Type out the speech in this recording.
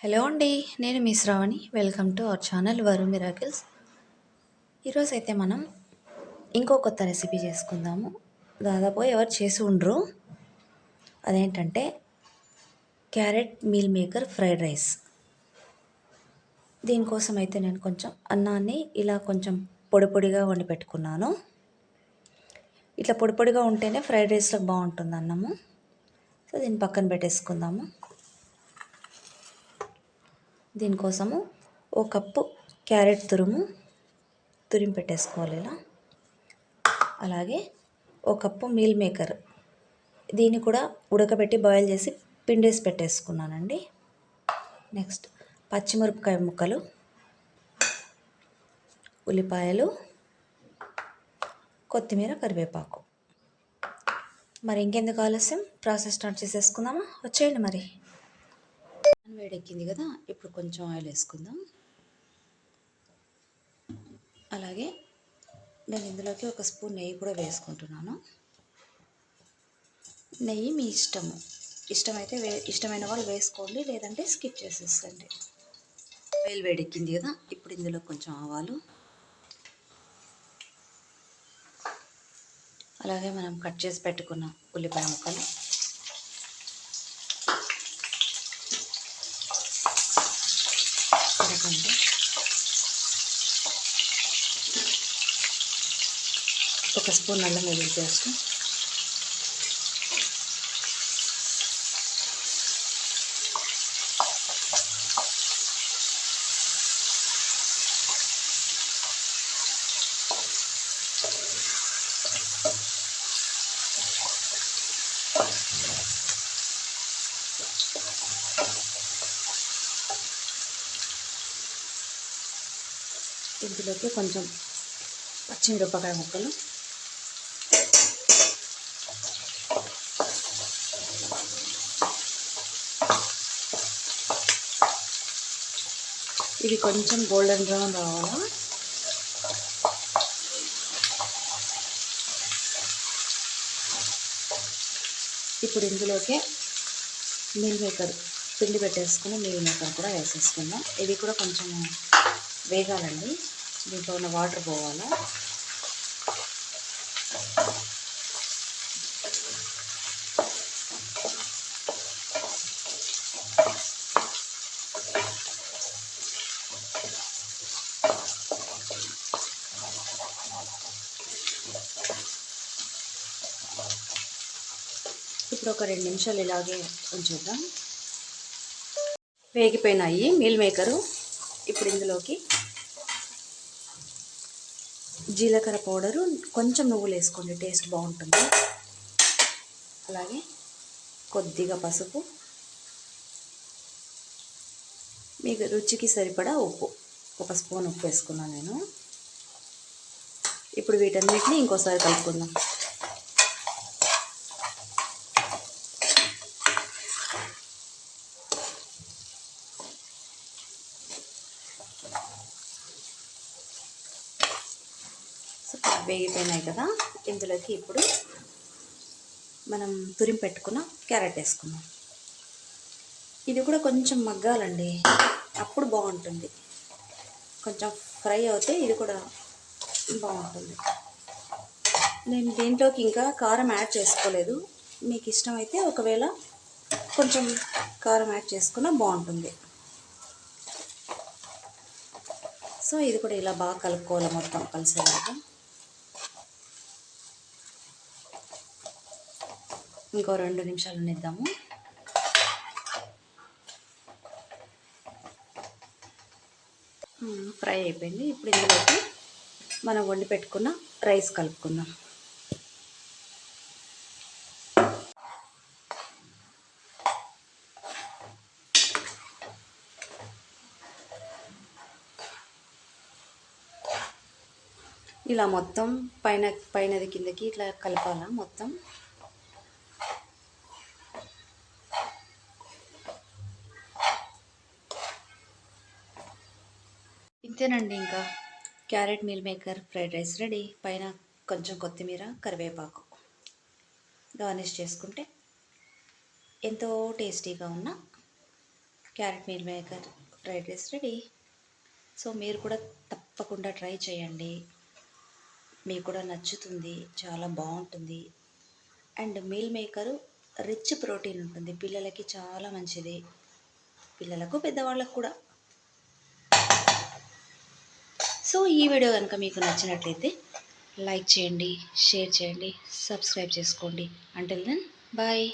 Hello అండి. నేను మీ Shravani. Welcome to our channel Varu miracles. ఈరోజు అయితే మనం ఇంకో కొత్త రెసిపీ చేసుకుందాము. దాదాపు ఎవరు చేసి ఉండరు. అదేంటంటే carrot meal maker fried rice. దీనికోసం అయితే నేను కొంచెం అన్నాన్ని ఇలా కొంచెం పొడి పొడిగా వండి పెట్టుకున్నాను. ఇట్లా పొడి పొడిగా ఉంటేనే ఫ్రైడ్ రైస్లో బాగుంటుంది అన్నము. సో దీన్ని పక్కన పెట్టేసుకుందాము. దీనికోసము ఓ కప్పు క్యారెట్ తురిమి పెట్టేసుకోవాలి ఇలా. అలాగే ఒక కప్పు మీల్ మేకర్, దీన్ని కూడా ఉడకబెట్టి బాయిల్ చేసి పిండేసి పెట్టేసుకున్నానండి. నెక్స్ట్ పచ్చిమిరపకాయ ముక్కలు, ఉల్లిపాయలు, కొత్తిమీర, కరివేపాకు. మరి ఇంకెందుకు ఆలస్యం, ప్రాసెస్ స్టార్ట్ చేసేసుకుందామా? వచ్చేయండి మరి. వేడెక్కింది కదా, ఇప్పుడు కొంచెం ఆయిల్ వేసుకుందాం. అలాగే నేను ఇందులోకి ఒక స్పూన్ నెయ్యి కూడా వేసుకుంటున్నాను. నెయ్యి మీ ఇష్టము, ఇష్టమైతే ఇష్టమైన వాళ్ళు వేసుకోండి, లేదంటే స్కిప్ చేసేసండి. ఆయిల్ వేడెక్కింది కదా, ఇప్పుడు ఇందులో కొంచెం ఆవాలు, అలాగే మనం కట్ చేసి పెట్టుకున్న ఉల్లిపాయ ముక్కలు, కరకండి, ఒక స్పూన్ అల్లం వెల్లుల్లి పేస్ట్, ఇందులోకి కొంచెం పచ్చిమిరపకాయ ముక్కలు, ఇవి కొంచెం గోల్డెన్ బ్రౌన్ రావాలా. ఇప్పుడు ఇందులోకి మీల్ మేకర్ పిండి పెట్టేసుకుని మీల్ మేకర్ కూడా వేసేసుకుందాం. ఇవి కూడా కొంచెం వేగాలండి, దీంట్లో ఉన్న వాటర్ పోవాలా. ఇప్పుడు ఒక 2 నిమిషాలు ఇలాగే ఉంచేద్దాం. వేగిపోయినాయి మీల్ మేకరు. ఇప్పుడు ఇందులోకి జీలకర్ర పౌడరు, కొంచెం నువ్వులు వేసుకోండి, టేస్ట్ బాగుంటుంది. అలాగే కొద్దిగా పసుపు, మీకు రుచికి సరిపడా ఉప్పు, ఒక స్పూన్ ఉప్పు వేసుకున్నాను నేను. ఇప్పుడు వీటన్నిటిని ఇంకోసారి కలుపుకుందాం. వేగిపోయినాయి కదా, ఇందులోకి ఇప్పుడు మనం తురిమి పెట్టుకున్న క్యారెట్ వేసుకుందాం. ఇది కూడా కొంచెం మగ్గాలండి, అప్పుడు బాగుంటుంది. కొంచెం ఫ్రై అవుతే ఇది కూడా బాగుంటుంది. నేను దీంట్లోకి ఇంకా కారం యాడ్ చేసుకోలేదు. మీకు ఇష్టమైతే ఒకవేళ కొంచెం కారం యాడ్ చేసుకున్నా బాగుంటుంది. సో ఇది కూడా ఇలా బాగా కలుపుకోవాలి, మొత్తం కలిసేలాగా. ఇంకో 2 నిమిషాలు ఉండిద్దాము. ఫ్రై అయిపోయింది. ఇప్పుడు ఇందులోకి మనం వండి పెట్టుకున్న రైస్ కలుపుకుందాం. ఇలా మొత్తం పైనది కిందకి ఇట్లా కలపాలా మొత్తం. ఇంతేనండి, ఇంకా carrot meal maker fried rice ready. పైన కొంచెం కొత్తిమీర, కరివేపాకు గార్నిష్ చేసుకుంటే ఎంతో టేస్టీగా ఉన్న carrot meal maker fried rice ready. So మీరు కూడా తప్పకుండా ట్రై చేయండి, మీకు కూడా నచ్చుతుంది, చాలా బాగుంటుంది. And meal maker rich protein ఉంటుంది, పిల్లలకి చాలా మంచిది, పిల్లలకు పెద్దవాళ్ళకు కూడా. సో ఈ వీడియో కనుక మీకు నచ్చినట్లయితే లైక్ చేయండి, షేర్ చేయండి, సబ్స్క్రైబ్ చేసుకోండి. Until then bye.